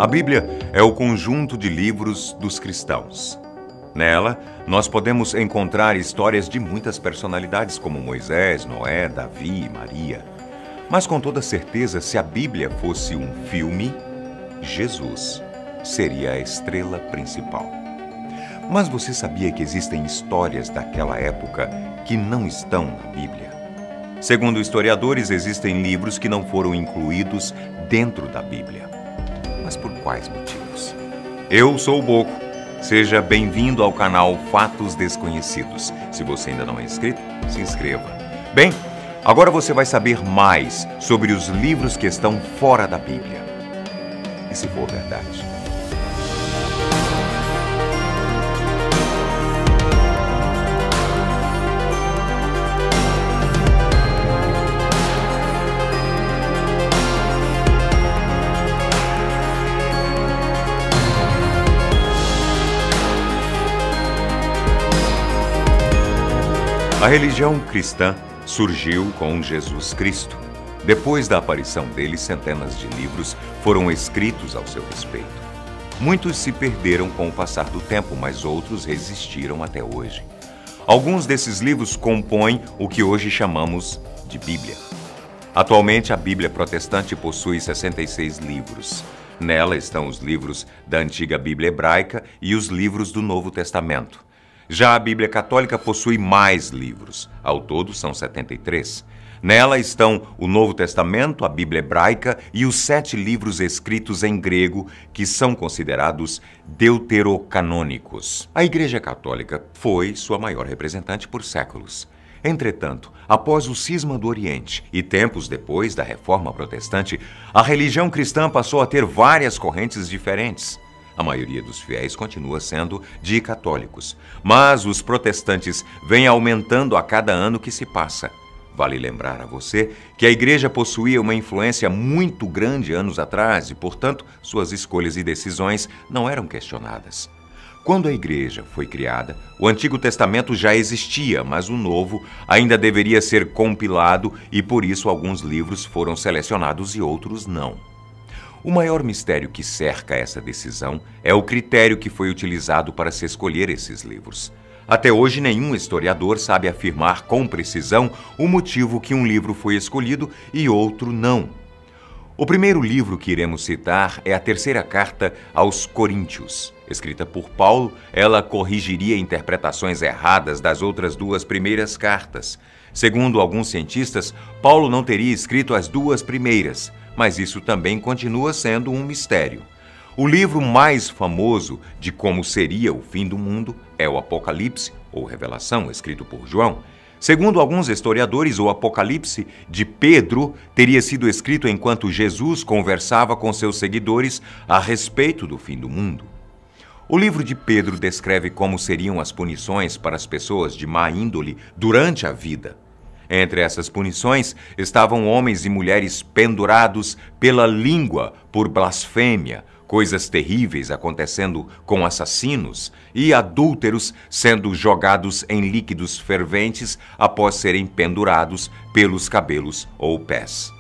A Bíblia é o conjunto de livros dos cristãos. Nela, nós podemos encontrar histórias de muitas personalidades como Moisés, Noé, Davi e Maria. Mas com toda certeza, se a Bíblia fosse um filme, Jesus seria a estrela principal. Mas você sabia que existem histórias daquela época que não estão na Bíblia? Segundo historiadores, existem livros que não foram incluídos dentro da Bíblia. Mas por quais motivos? Eu sou o Boco. Seja bem-vindo ao canal Fatos Desconhecidos. Se você ainda não é inscrito, se inscreva. Bem, agora você vai saber mais sobre os livros que estão fora da Bíblia. E se for verdade? A religião cristã surgiu com Jesus Cristo. Depois da aparição dele, centenas de livros foram escritos ao seu respeito. Muitos se perderam com o passar do tempo, mas outros resistiram até hoje. Alguns desses livros compõem o que hoje chamamos de Bíblia. Atualmente, a Bíblia protestante possui 66 livros. Nela estão os livros da antiga Bíblia hebraica e os livros do Novo Testamento. Já a Bíblia Católica possui mais livros. Ao todo, são 73. Nela estão o Novo Testamento, a Bíblia Hebraica e os 7 livros escritos em grego, que são considerados deuterocanônicos. A Igreja Católica foi sua maior representante por séculos. Entretanto, após o cisma do Oriente e tempos depois da Reforma Protestante, a religião cristã passou a ter várias correntes diferentes. A maioria dos fiéis continua sendo de católicos, mas os protestantes vêm aumentando a cada ano que se passa. Vale lembrar a você que a igreja possuía uma influência muito grande anos atrás e, portanto, suas escolhas e decisões não eram questionadas. Quando a igreja foi criada, o Antigo Testamento já existia, mas o Novo ainda deveria ser compilado e, por isso, alguns livros foram selecionados e outros não. O maior mistério que cerca essa decisão é o critério que foi utilizado para se escolher esses livros. Até hoje, nenhum historiador sabe afirmar com precisão o motivo que um livro foi escolhido e outro não. O primeiro livro que iremos citar é a terceira carta aos Coríntios. Escrita por Paulo, ela corrigiria interpretações erradas das outras duas primeiras cartas. Segundo alguns cientistas, Paulo não teria escrito as duas primeiras, mas isso também continua sendo um mistério. O livro mais famoso de como seria o fim do mundo é o Apocalipse, ou Revelação, escrito por João. Segundo alguns historiadores, o Apocalipse de Pedro teria sido escrito enquanto Jesus conversava com seus seguidores a respeito do fim do mundo. O livro de Pedro descreve como seriam as punições para as pessoas de má índole durante a vida. Entre essas punições estavam homens e mulheres pendurados pela língua por blasfêmia, coisas terríveis acontecendo com assassinos e adúlteros sendo jogados em líquidos ferventes após serem pendurados pelos cabelos ou pés.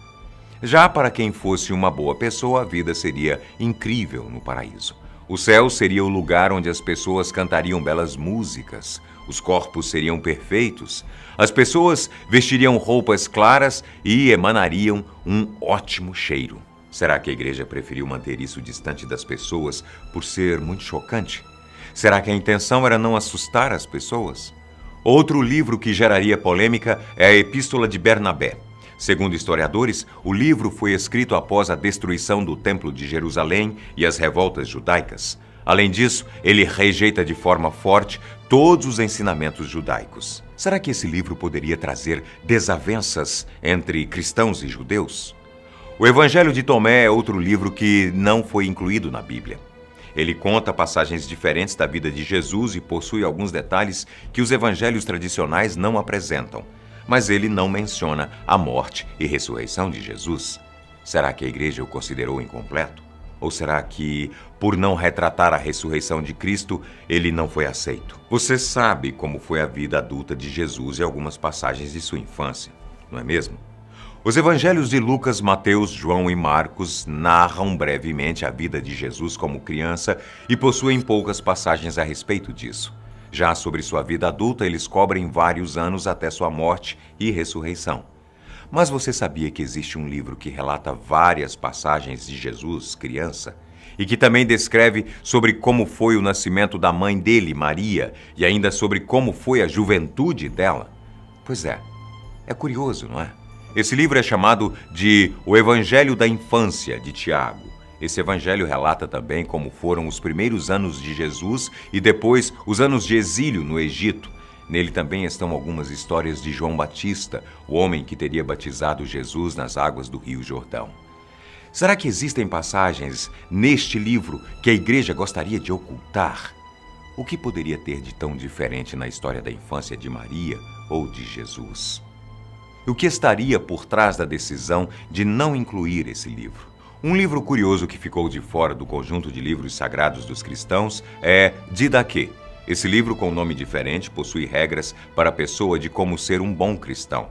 Já para quem fosse uma boa pessoa, a vida seria incrível no paraíso. O céu seria o lugar onde as pessoas cantariam belas músicas, os corpos seriam perfeitos, as pessoas vestiriam roupas claras e emanariam um ótimo cheiro. Será que a igreja preferiu manter isso distante das pessoas por ser muito chocante? Será que a intenção era não assustar as pessoas? Outro livro que geraria polêmica é a Epístola de Bernabé. Segundo historiadores, o livro foi escrito após a destruição do Templo de Jerusalém e as revoltas judaicas. Além disso, ele rejeita de forma forte todos os ensinamentos judaicos. Será que esse livro poderia trazer desavenças entre cristãos e judeus? O Evangelho de Tomé é outro livro que não foi incluído na Bíblia. Ele conta passagens diferentes da vida de Jesus e possui alguns detalhes que os evangelhos tradicionais não apresentam. Mas ele não menciona a morte e ressurreição de Jesus. Será que a igreja o considerou incompleto? Ou será que, por não retratar a ressurreição de Cristo, ele não foi aceito? Você sabe como foi a vida adulta de Jesus e algumas passagens de sua infância, não é mesmo? Os evangelhos de Lucas, Mateus, João e Marcos narram brevemente a vida de Jesus como criança e possuem poucas passagens a respeito disso. Já sobre sua vida adulta, eles cobrem vários anos até sua morte e ressurreição. Mas você sabia que existe um livro que relata várias passagens de Jesus, criança, e que também descreve sobre como foi o nascimento da mãe dele, Maria, e ainda sobre como foi a juventude dela? Pois é curioso, não é? Esse livro é chamado de O Evangelho da Infância, de Tiago. Esse evangelho relata também como foram os primeiros anos de Jesus e depois os anos de exílio no Egito. Nele também estão algumas histórias de João Batista, o homem que teria batizado Jesus nas águas do Rio Jordão. Será que existem passagens neste livro que a igreja gostaria de ocultar? O que poderia ter de tão diferente na história da infância de Maria ou de Jesus? O que estaria por trás da decisão de não incluir esse livro? Um livro curioso que ficou de fora do conjunto de livros sagrados dos cristãos é Didaquê. Esse livro, com nome diferente, possui regras para a pessoa de como ser um bom cristão.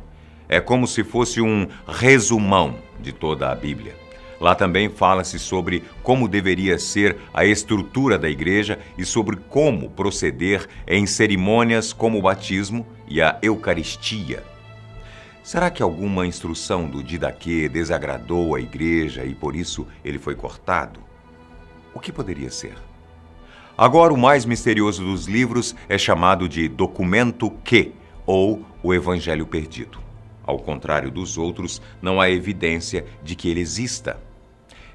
É como se fosse um resumão de toda a Bíblia. Lá também fala-se sobre como deveria ser a estrutura da igreja e sobre como proceder em cerimônias como o batismo e a Eucaristia. Será que alguma instrução do Didaquê desagradou a igreja e por isso ele foi cortado? O que poderia ser? Agora, o mais misterioso dos livros é chamado de Documento Q, ou o Evangelho Perdido. Ao contrário dos outros, não há evidência de que ele exista.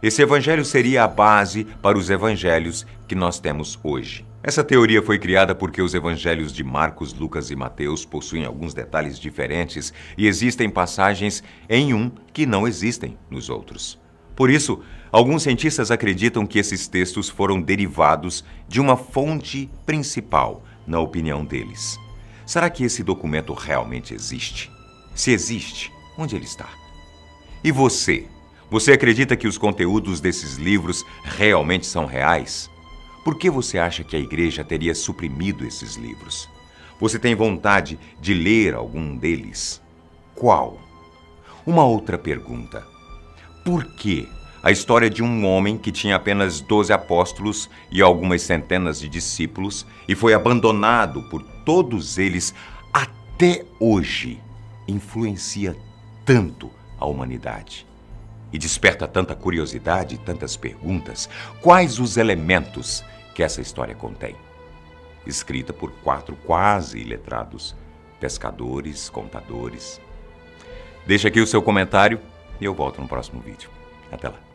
Esse evangelho seria a base para os evangelhos que nós temos hoje. Essa teoria foi criada porque os evangelhos de Marcos, Lucas e Mateus possuem alguns detalhes diferentes e existem passagens em um que não existem nos outros. Por isso, alguns cientistas acreditam que esses textos foram derivados de uma fonte principal, na opinião deles. Será que esse documento realmente existe? Se existe, onde ele está? E você? Você acredita que os conteúdos desses livros realmente são reais? Por que você acha que a igreja teria suprimido esses livros? Você tem vontade de ler algum deles? Qual? Uma outra pergunta. Por que a história de um homem que tinha apenas 12 apóstolos e algumas centenas de discípulos e foi abandonado por todos eles até hoje influencia tanto a humanidade? E desperta tanta curiosidade e tantas perguntas? Quais os elementos que essa história contém? Escrita por 4 quase iletrados, pescadores, contadores. Deixa aqui o seu comentário e eu volto no próximo vídeo. Até lá.